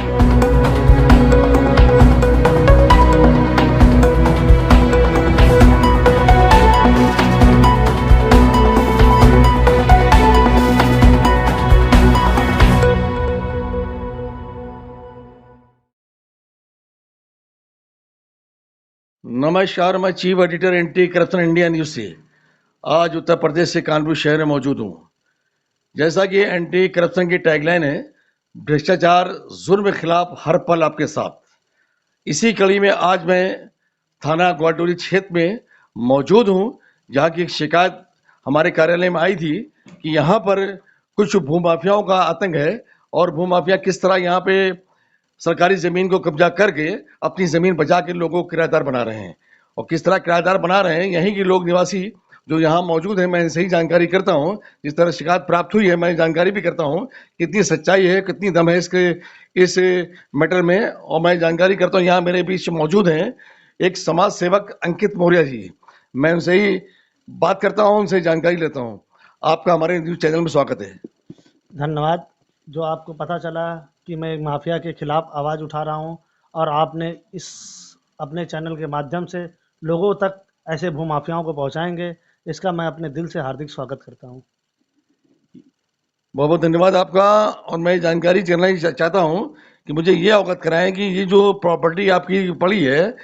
नमस्कार, मैं chief editor anti corruption India news से आज उत्तर प्रदेश से कानपुर शहर में मौजूद हूँ। जैसा कि एंटी करप्शन की टैगलाइन है, भ्रष्टाचार जुर्म के खिलाफ हर पल आपके साथ। इसी कड़ी में आज मैं थाना ग्वाटोरी क्षेत्र में मौजूद हूँ, जहाँ की एक शिकायत हमारे कार्यालय में आई थी कि यहाँ पर कुछ भूमाफियाओं का आतंक है और भूमाफिया किस तरह यहाँ पे सरकारी जमीन को कब्जा करके अपनी जमीन बचा के लोगों को किराएदार बना रहे हैं। और किस तरह किराएदार बना रहे हैं, यहीं के लोग निवासी जो यहाँ मौजूद हैं, मैं इनसे ही जानकारी करता हूँ। जिस तरह शिकायत प्राप्त हुई है, मैं जानकारी भी करता हूँ कितनी सच्चाई है, कितनी दम है इस मैटर में। और मैं जानकारी करता हूँ, यहाँ मेरे बीच मौजूद हैं एक समाज सेवक अंकित मौर्य जी। मैं उनसे ही बात करता हूँ, उनसे जानकारी लेता हूँ। आपका हमारे न्यूज चैनल में स्वागत है। धन्यवाद। जो आपको पता चला कि मैं एक माफिया के खिलाफ आवाज़ उठा रहा हूं और आपने इस अपने चैनल के माध्यम से लोगों तक ऐसे भूमाफियाओं को पहुंचाएंगे, इसका मैं अपने दिल से हार्दिक स्वागत करता हूं। बहुत बहुत धन्यवाद आपका। और मैं जानकारी करना चाहता हूँ कि मुझे ये अवगत कराएं कि ये जो प्रॉपर्टी आपकी पड़ी है,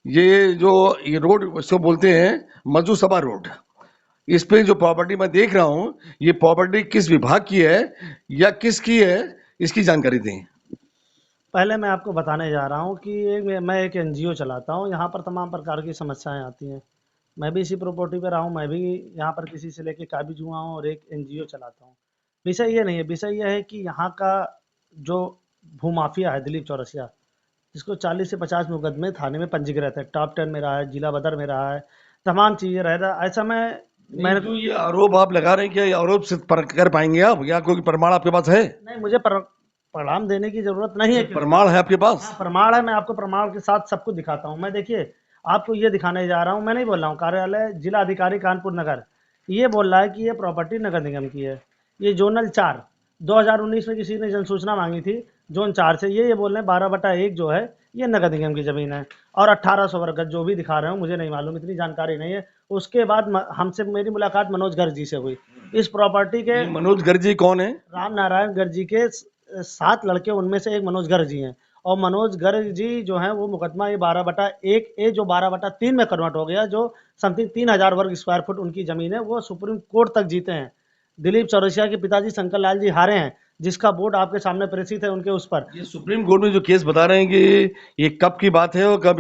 ये रोड इसको बोलते हैं मजू सभा रोड, इस पे जो प्रॉपर्टी मैं देख रहा हूँ, ये प्रॉपर्टी किस विभाग की है या किसकी है, इसकी जानकारी दें। पहले मैं आपको बताने जा रहा हूं कि मैं एक एनजीओ चलाता हूं। यहाँ पर तमाम प्रकार की समस्याएं आती हैं। मैं भी इसी प्रॉपर्टी पर रहा हूँ। मैं भी यहाँ पर किसी से लेके काबिज हुआ हूँ और एक एनजीओ चलाता हूँ। विषय ये नहीं है, विषय यह है कि यहाँ का जो भूमाफिया है दिलीप चौरसिया, जिसको 40 से 50 मुकदमे थाने में पंजीकृत है, टॉप 10 में रहा है, जिला बदर में रहा है, तमाम चीज़ें रह रहा। ऐसा मैं जो ये आरोप आप लगा रहे हैं, क्या ये आरोप सिद्ध कर पाएंगे आप, या कोई प्रमाण आपके पास है? नहीं, मुझे प्रमाण देने की जरूरत नहीं है। प्रमाण है आपके पास? हाँ, प्रमाण है। मैं आपको प्रमाण के साथ सब कुछ दिखाता हूँ। मैं देखिए आपको ये दिखाने जा रहा हूँ। मैं नहीं बोल रहा हूँ, कार्यालय जिला अधिकारी कानपुर नगर ये बोल रहा है कि ये प्रॉपर्टी नगर निगम की है। ये जोनल 4 2019 में किसी ने जनसूचना मांगी थी जोन 4 से। ये बोल रहे हैं 12/1 जो है ये नगर निगम की जमीन है और 1800 वर्ग गज जो भी दिखा रहे हो, मुझे नहीं मालूम, इतनी जानकारी नहीं है। उसके बाद हमसे मेरी मुलाकात मनोज गर्ग जी से हुई। इस प्रॉपर्टी के मनोज गर्ग जी कौन है? राम नारायण गर्ग जी के 7 लड़के, उनमें से एक मनोज गर्ग जी हैं। और मनोज गर्ग जी जो हैं वो मुकदमा ये 12/1 ए जो 12/3 में कन्वर्ट हो गया, जो समथिंग 3000 वर्ग स्क्वायर फुट उनकी जमीन है, वो सुप्रीम कोर्ट तक जीते हैं। दिलीप चौरसिया के पिताजी शंकर लाल जी हारे हैं, जिसका बोर्ड आपके सामने प्रेषित है उनके उस पर। ये सुप्रीम कोर्ट में जो केस बता रहे हैं कि ये कब की बात है और कब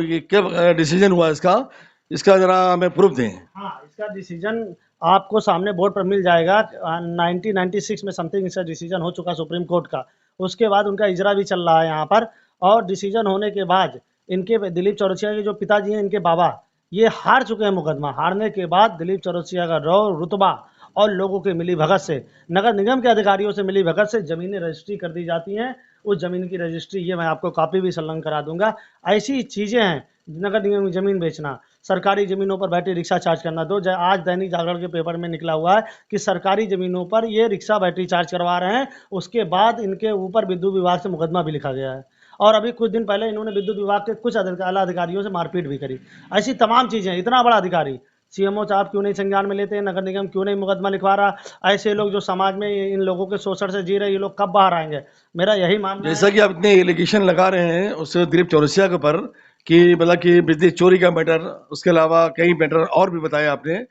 डिसीजन हुआ इसका जरा हमें प्रूफ दें। हाँ, इसका डिसीजन आपको सामने बोर्ड पर मिल जाएगा। 1996 में समथिंग इसका डिसीजन हो चुका सुप्रीम कोर्ट का। उसके बाद उनका इजरा भी चल रहा है यहाँ पर। और डिसीजन होने के बाद इनके दिलीप चौरसिया के जो पिताजी हैं, इनके बाबा, ये हार चुके हैं मुकदमा। हारने के बाद दिलीप चौरसिया का रुतबा और लोगों के मिली भगत से, नगर निगम के अधिकारियों से मिली भगत से ज़मीनें रजिस्ट्री कर दी जाती हैं। उस ज़मीन की रजिस्ट्री, ये मैं आपको कॉपी भी संलग्न करा दूंगा। ऐसी चीज़ें हैं, नगर निगम की ज़मीन बेचना, सरकारी ज़मीनों पर बैटरी रिक्शा चार्ज करना। आज दैनिक जागरण के पेपर में निकला हुआ है कि सरकारी ज़मीनों पर ये रिक्शा बैटरी चार्ज करवा रहे हैं। उसके बाद इनके ऊपर विद्युत विभाग से मुकदमा भी लिखा गया है और अभी कुछ दिन पहले इन्होंने विद्युत विभाग के कुछ आला अधिकारियों से मारपीट भी करी। ऐसी तमाम चीज़ें। इतना बड़ा अधिकारी सीएमओ साहब क्यों नहीं संज्ञान में लेते हैं? नगर निगम क्यों नहीं मुकदमा लिखवा रहा? ऐसे लोग जो समाज में इन लोगों के शोषण से जी रहे, ये लोग कब बाहर आएंगे? मेरा यही मानना है। जैसा कि आप इतने एलिगेशन लगा रहे हैं उस दिलीप चौरसिया के ऊपर कि मतलब कि बिजली चोरी का मैटर, उसके अलावा कई मैटर और भी बताया आपने,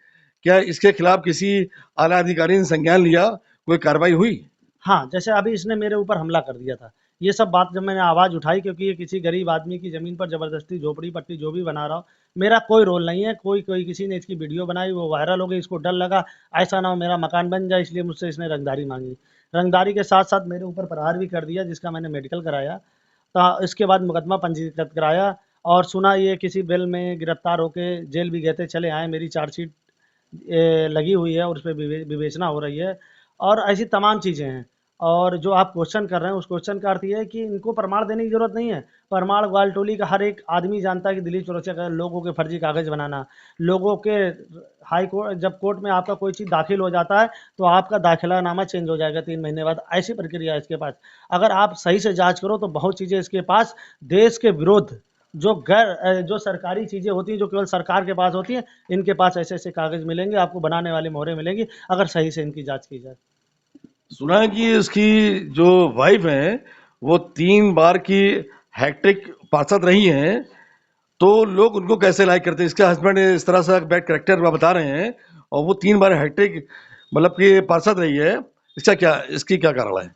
क्या इसके खिलाफ किसी आला अधिकारी ने संज्ञान लिया, कोई कार्रवाई हुई? हाँ, जैसे अभी इसने मेरे ऊपर हमला कर दिया था। ये सब बात जब मैंने आवाज़ उठाई, क्योंकि ये किसी गरीब आदमी की ज़मीन पर ज़बरदस्ती झोपड़ी-पट्टी जो भी बना रहा हो, मेरा कोई रोल नहीं है। कोई किसी ने इसकी वीडियो बनाई, वो वायरल हो गई, इसको डर लगा ऐसा ना हो मेरा मकान बन जाए, इसलिए मुझसे इसने रंगदारी माँगी। रंगदारी के साथ-साथ मेरे ऊपर प्रहार भी कर दिया, जिसका मैंने मेडिकल कराया। इसके बाद मुकदमा पंजीकृत कराया और सुना ये किसी बिल में गिरफ्तार होके जेल भी गए थे, चले आए। मेरी चार्जशीट लगी हुई है और उस पे विवेचना हो रही है और ऐसी तमाम चीज़ें हैं। और जो आप क्वेश्चन कर रहे हैं उस क्वेश्चन का अर्थ ये है कि इनको प्रमाण देने की जरूरत नहीं है। प्रमाण ग्वालटोली का हर एक आदमी जानता है कि दिलीप चौरसिया का लोगों के फर्जी कागज बनाना, लोगों के हाई कोर्ट जब कोर्ट में आपका कोई चीज़ दाखिल हो जाता है तो आपका दाखिलानामा चेंज हो जाएगा 3 महीने बाद, ऐसी प्रक्रिया है इसके पास। अगर आप सही से जांच करो तो बहुत चीज़ें इसके पास देश के विरुद्ध जो सरकारी चीज़ें होती हैं जो केवल सरकार के पास होती हैं, इनके पास ऐसे ऐसे कागज मिलेंगे, आपको बनाने वाली मोहरें मिलेंगी अगर सही से इनकी जांच की जाए। सुना है कि उसकी जो वाइफ है वो 3 बार की हैट्रिक पार्षद रही हैं, तो लोग उनको कैसे लाइक करते हैं? इसके हस्बैंड इस तरह से बैड कैरेक्टर बता रहे हैं और वो 3 बार हैट्रिक मतलब कि पार्षद रही है, इसकी क्या कारण है?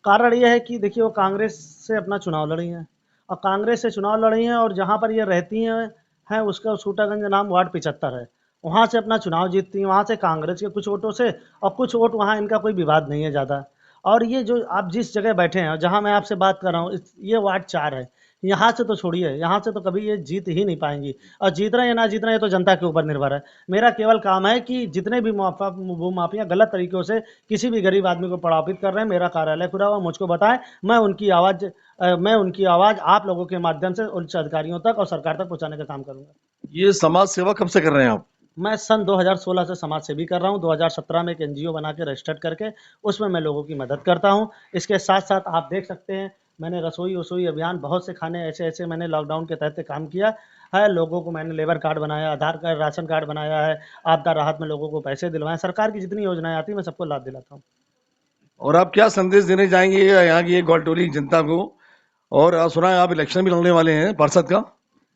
कारण ये है कि देखिए वो कांग्रेस से अपना चुनाव लड़ी हैं और कांग्रेस से चुनाव लड़ी हैं और जहाँ पर ये रहती हैं उसका सूटागंज नाम वार्ड 75 है। वहाँ से अपना चुनाव जीतती हैं, वहाँ से कांग्रेस के कुछ वोटों से और कुछ वोट वहाँ इनका कोई विवाद नहीं है ज़्यादा। और ये जो आप जिस जगह बैठे हैं और जहाँ मैं आपसे बात कर रहा हूँ ये वार्ड 4 है। यहाँ से तो छोड़िए, यहाँ से तो कभी ये जीत ही नहीं पाएंगी और जीतना या ना जीतना ये तो जनता के ऊपर निर्भर है। मेरा केवल काम है कि जितने भी भूमाफिया गलत तरीकों से किसी भी गरीब आदमी को प्रभावित कर रहे हैं, मेरा कार्यालय खुला हुआ, मुझको बताएं, मैं उनकी आवाज़ आप लोगों के माध्यम से उच्च अधिकारियों तक और सरकार तक पहुंचाने का काम करूंगा। ये समाज सेवा कब से कर रहे हैं आप? मैं सन 2016 से समाज सेवी कर रहा हूँ। 2017 में एक एनजीओ बना के रजिस्टर्ड करके उसमें मैं लोगों की मदद करता हूँ। इसके साथ साथ आप देख सकते हैं मैंने रसोई वसोई अभियान बहुत से खाने ऐसे ऐसे मैंने लॉकडाउन के तहत काम किया है। लोगों को मैंने लेबर कार्ड बनाया, आधार कार्ड, राशन कार्ड बनाया है, आपदा राहत में लोगों को पैसे दिलवाए। सरकार की जितनी योजनाएं आती हैं मैं सबको लाभ दिलाता हूँ। और आप क्या संदेश देने चाहेंगे यहाँ की ग्वालटोली की जनता को? और सुना है आप इलेक्शन भी लड़ने वाले हैं पार्षद का?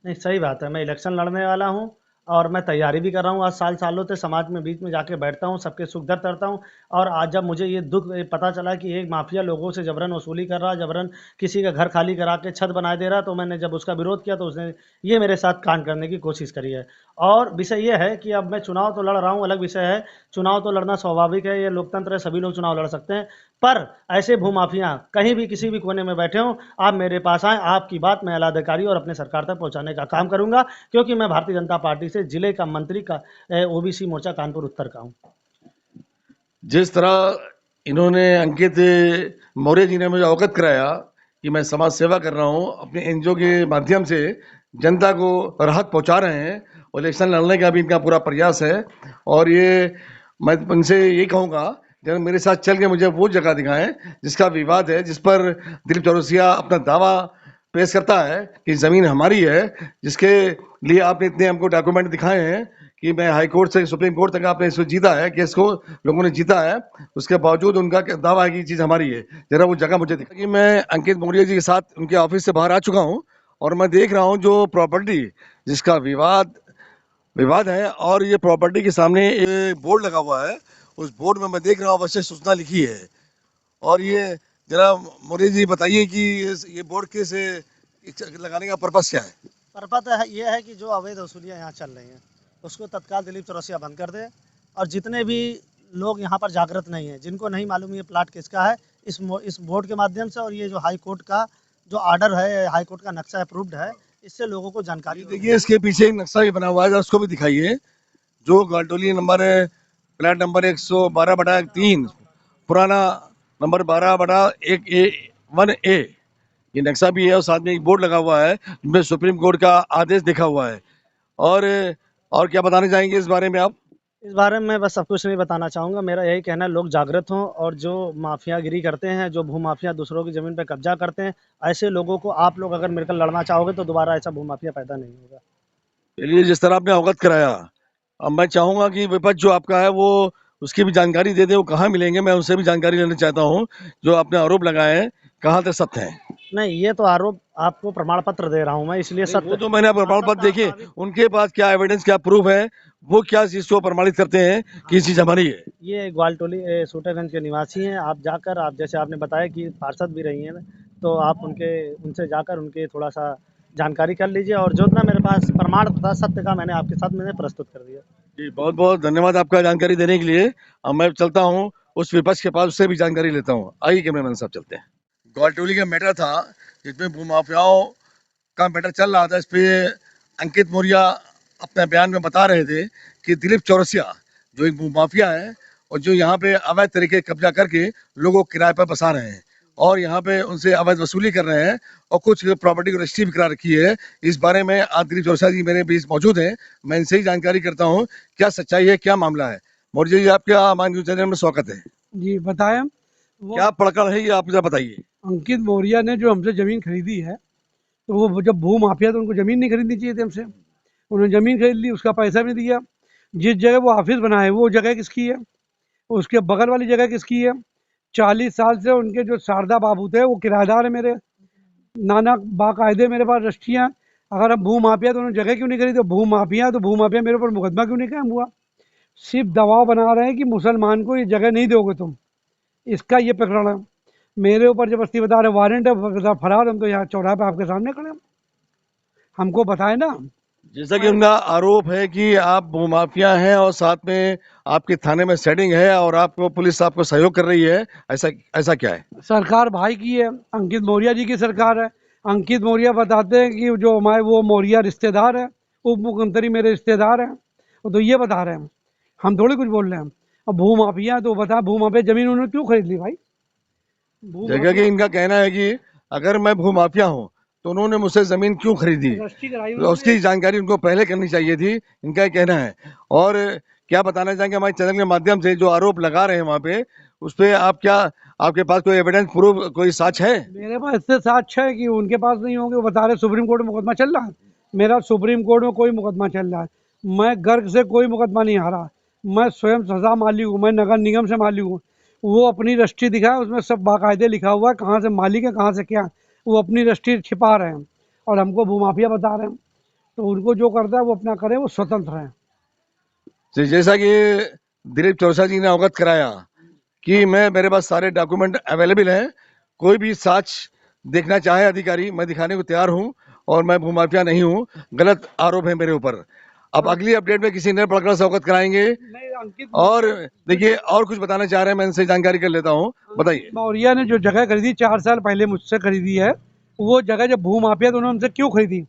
नहीं, सही बात है, मैं इलेक्शन लड़ने वाला हूँ और मैं तैयारी भी कर रहा हूँ। आज सालों से समाज में बीच में जाके बैठता हूँ, सबके सुख दर्द करता हूँ और आज जब मुझे ये पता चला कि एक माफिया लोगों से जबरन वसूली कर रहा है, जबरन किसी का घर खाली करा के छत बना दे रहा है, तो मैंने जब उसका विरोध किया तो उसने ये मेरे साथ कांड करने की कोशिश करी है। और विषय ये है कि अब मैं चुनाव तो लड़ रहा हूँ, अलग विषय है, चुनाव तो लड़ना स्वाभाविक है, ये लोकतंत्र है, सभी लोग चुनाव लड़ सकते हैं। पर ऐसे भूमाफिया कहीं भी किसी भी कोने में बैठे हों, आप मेरे पास आएँ, आपकी बात मैं आलाधिकारी और अपने सरकार तक पहुँचाने का काम करूँगा, क्योंकि मैं भारतीय जनता पार्टी से जिले का मंत्री का ओबीसी मोर्चा कानपुर उत्तर का हूँ। जिस तरह इन्होंने अंकित मौर्य जी ने मुझे अवगत कराया कि मैं समाज सेवा कर रहा हूँ, अपने एनजीओ के माध्यम से जनता को राहत पहुंचा रहे हैं और इलेक्शन लड़ने का भी इनका पूरा प्रयास है। और ये मैं उनसे यही कहूँगा जब मेरे साथ चल के मुझे वो जगह दिखाएं जिसका विवाद है, जिस पर दिलीप चौरसिया अपना दावा पेश करता है कि ज़मीन हमारी है, जिसके लिए आपने इतने हमको डॉक्यूमेंट दिखाए हैं कि मैं हाई कोर्ट से सुप्रीम कोर्ट तक आपने इसको जीता है, केस को लोगों ने जीता है, उसके बावजूद उनका दावा है कि चीज़ हमारी है। जरा वो जगह मुझे दिखा कि मैं अंकित मौर्य जी के साथ उनके ऑफिस से बाहर आ चुका हूँ और मैं देख रहा हूँ जो प्रॉपर्टी जिसका विवाद विवाद है और ये प्रॉपर्टी के सामने एक बोर्ड लगा हुआ है, उस बोर्ड में मैं देख रहा हूँ अवश्य सूचना लिखी है। और ये जरा मौर्य जी बताइए कि ये बोर्ड किस लगाने का पर्पस क्या है? पर्पत है ये है कि जो अवैध वसूलियाँ यहाँ चल रही हैं उसको तत्काल दिलीप चौरसिया बंद कर दे और जितने भी लोग यहाँ पर जागृत नहीं हैं, जिनको नहीं मालूम ये प्लाट किसका है, इस बोर्ड के माध्यम से और ये जो हाई कोर्ट का जो ऑर्डर है, हाई कोर्ट का नक्शा अप्रूव्ड है, इससे लोगों को जानकारी होगी। देखिए इसके पीछे एक नक्शा भी बना हुआ है, जरा उसको भी दिखाइए। जो ग्वालटोली नंबर है, प्लाट नंबर 112/3, पुराना नंबर 12/1A ये नक्शा भी है और साथ में एक बोर्ड लगा हुआ है जिसमें सुप्रीम कोर्ट का आदेश लिखा हुआ है। और और क्या बताना चाहेंगे इस बारे में आप? इस बारे में बस सब कुछ नहीं बताना चाहूँगा, मेरा यही कहना है लोग जागृत हों और जो माफियागिरी करते हैं, जो भूमाफिया दूसरों की ज़मीन पे कब्जा करते हैं, ऐसे लोगों को आप लोग अगर मिलकर लड़ना चाहोगे तो दोबारा ऐसा भूमाफिया पैदा नहीं होगा। चलिए जिस तरह आपने अवगत कराया, अब मैं चाहूंगा कि विपक्ष जो आपका है वो उसकी भी जानकारी दे दे, वो कहाँ मिलेंगे, मैं उनसे भी जानकारी लेना चाहता हूँ। जो आपने आरोप लगाए हैं कहाँ तक सत्य है? नहीं, ये तो आरोप आपको प्रमाण पत्र दे रहा हूँ मैं, इसलिए नहीं, सत्य वो तो मैंने प्रमाण पत्र देखे, हाँ, उनके पास क्या एविडेंस क्या प्रूफ है, वो क्या चीज को प्रमाणित करते हैं कि ये चीज हमारी है? ये ग्वालटोली सूटागंज के निवासी हैं। आप जाकर आप जैसे आपने बताया कि पार्षद भी रही हैं, तो आप उनसे जाकर उनके थोड़ा-सा जानकारी कर लीजिए और जो इतना मेरे पास प्रमाण तथा सत्य का मैंने आपके साथ मैंने प्रस्तुत कर दिया। जी बहुत बहुत धन्यवाद आपका जानकारी देने के लिए। अब मैं चलता हूँ उस विपक्ष के पास, उससे भी जानकारी लेता हूँ। आइए कैमरामैन साहब चलते हैं। ग्वालटोली का मैटर था जिसमें भूमाफियाओं का मैटर चल रहा था, इस पे अंकित मौर्य अपने बयान में बता रहे थे कि दिलीप चौरसिया जो एक भूमाफिया है और जो यहाँ पे अवैध तरीके कब्जा करके लोगों को किराए पर बसा रहे हैं और यहाँ पे उनसे अवैध वसूली कर रहे हैं और कुछ प्रॉपर्टी को रजिस्ट्री भी करा रखी है। इस बारे में आज दिलीप चौरसिया जी मेरे बीच मौजूद हैं, मैं इनसे ही जानकारी करता हूँ क्या सच्चाई है, क्या मामला है। मौर्य जी, आपका हमारे न्यूज चैनल में स्वागत है। जी बताएं। वो क्या पड़कड़ है ये आप मुझे बताइए। अंकित मौर्य ने जो हमसे ज़मीन खरीदी है, तो वो जब भू माफिया, तो उनको ज़मीन नहीं खरीदनी चाहिए थी हमसे। उन्होंने ज़मीन खरीद ली, उसका पैसा भी नहीं दिया। जिस जगह वो ऑफिस बनाए वो जगह किसकी है, उसके बगल वाली जगह किसकी है। 40 साल से उनके जो शारदा बाबू थे वो किराएदार है मेरे, नाना बाकायदे मेरे पास रजिस्ट्रियाँ। अगर हम भू माफिया तो उन्होंने जगह क्यों नहीं खरीदी, तो भू माफिया तो भू माफिया मेरे ऊपर मुकदमा क्यों नहीं कायम हुआ। सिर्फ दबाव बना रहे हैं कि मुसलमान को ये जगह नहीं दोगे तुम, इसका ये प्रकरण है। मेरे ऊपर जबरदस्ती बता रहे वारंट है फरार, हम तो यहाँ चौराहे पे आपके सामने खड़े हैं। हमको बताए ना। जैसा कि उनका आरोप है कि आप भूमाफिया हैं और साथ में आपके थाने में सेटिंग है और आपको पुलिस आपको सहयोग कर रही है, ऐसा ऐसा क्या है? सरकार भाई की है, अंकित मौर्य जी की सरकार है। अंकित मौर्य बताते हैं कि जो हमारे वो मौर्य रिश्तेदार है, उप मुख्यमंत्री मेरे रिश्तेदार हैं, वो तो ये बता रहे हैं, हम थोड़ी कुछ बोल रहे हैं। अब भू माफिया तो बता, भू माफिया जमीन उन्होंने क्यों खरीद ली भाई? जगह कि इनका कहना है कि अगर मैं भूमाफिया हूँ तो उन्होंने मुझसे जमीन क्यों खरीदी, रजिस्ट्री कराई तो उन्होंने। उसकी जानकारी उनको पहले करनी चाहिए थी, इनका ये कहना है। और क्या बताना चाहेंगे हमारे चैनल के माध्यम से जो आरोप लगा रहे हैं वहाँ पे, उस पे आप क्या, आपके पास कोई एविडेंस प्रूफ, कोई साक्ष्य है? मेरे पास इससे साक्ष्य है कि उनके पास नहीं होंगे। वो बता रहे सुप्रीम कोर्ट में मुकदमा चल रहा है, मेरा सुप्रीम कोर्ट में कोई मुकदमा चल रहा है। मैं गर्ग से कोई मुकदमा नहीं हारा, मैं स्वयं सजा मालिक हूँ, मैं नगर निगम से मालिक हूँ। वो अपनी रजिस्ट्री दिखाए, उसमें सब बाकायदे लिखा हुआ है कहाँ से मालिक है कहाँ से क्या। वो अपनी रजिस्ट्री छिपा रहे हैं और हमको भूमाफिया बता रहे हैं। तो उनको जो करता है वो अपना करें, वो स्वतंत्र हैं। जैसा कि दिलीप चौरसिया जी ने अवगत कराया कि मेरे पास सारे डॉक्यूमेंट अवेलेबल हैं, कोई भी साक्ष्य देखना चाहे अधिकारी, मैं दिखाने को तैयार हूं और मैं भूमाफिया नहीं हूं। गलत आरोप है मेरे ऊपर। अब अगली अपडेट में किसी नए प्रकरण से अवगत कराएंगे। और देखिए, और कुछ बताना चाह रहे हैं, मैं इनसे जानकारी कर लेता हूँ, बताइए। मौर्य ने जो जगह खरीदी 4 साल पहले मुझसे खरीदी है, वो जगह जब भू माफिया तो उन्होंने हमसे क्यों खरीदी?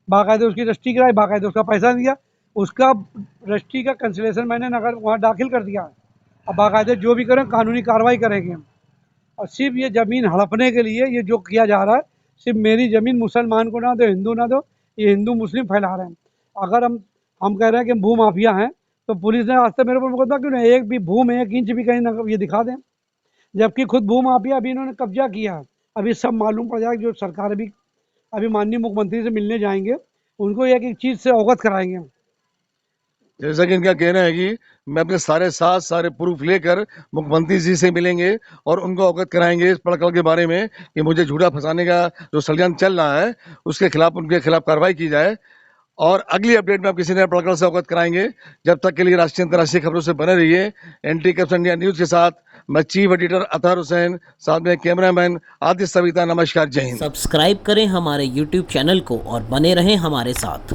बाकायदे उसकी रजिस्ट्री कराई, बाकायदे उसका पैसा दिया, उसका रजिस्ट्री का कैंसिलेशन मैंने नगर वहाँ दाखिल कर दिया। अब बाकायदे जो भी करें कानूनी कार्रवाई करेंगे हम। और सिर्फ ये ज़मीन हड़पने के लिए ये जो किया जा रहा है, सिर्फ मेरी ज़मीन मुसलमान को ना दो, हिंदू ना दो, ये हिंदू मुस्लिम फैला रहे हैं। अगर हम कह रहे हैं कि हम भू माफिया हैं, तो पुलिस ने आज तक मेरे ऊपर मुकदमा क्यों नहीं? एक भी भू में 1 इंच भी कहीं ना ये दिखा दें, जबकि खुद भू माफिया अभी इन्होंने कब्जा किया है। अभी सब मालूम पड़ जाएगा। जो सरकार अभी माननीय मुख्यमंत्री से मिलने जाएंगे, उनको एक एक चीज़ से अवगत कराएंगे। जैसा कि इनका कहना है कि मैं अपने सारे साथ सारे प्रूफ लेकर मुख्यमंत्री जी से मिलेंगे और उनको अवगत कराएंगे इस प्रकरण के बारे में कि मुझे झूठा फंसाने का जो षड्यंत्र चल रहा है उसके खिलाफ, उनके खिलाफ कार्रवाई की जाए। और अगली अपडेट में आप किसी नए प्रकरण से अवगत कराएंगे। जब तक के लिए राष्ट्रीय अंतर्राष्ट्रीय खबरों से बने रहिए एंटी करप्शन इंडिया न्यूज के साथ। मैं चीफ एडिटर अतहर हुसैन, साथ में कैमरामैन आदित्य सविता। नमस्कार, जय हिंद। सब्सक्राइब करें हमारे YouTube चैनल को और बने रहें हमारे साथ।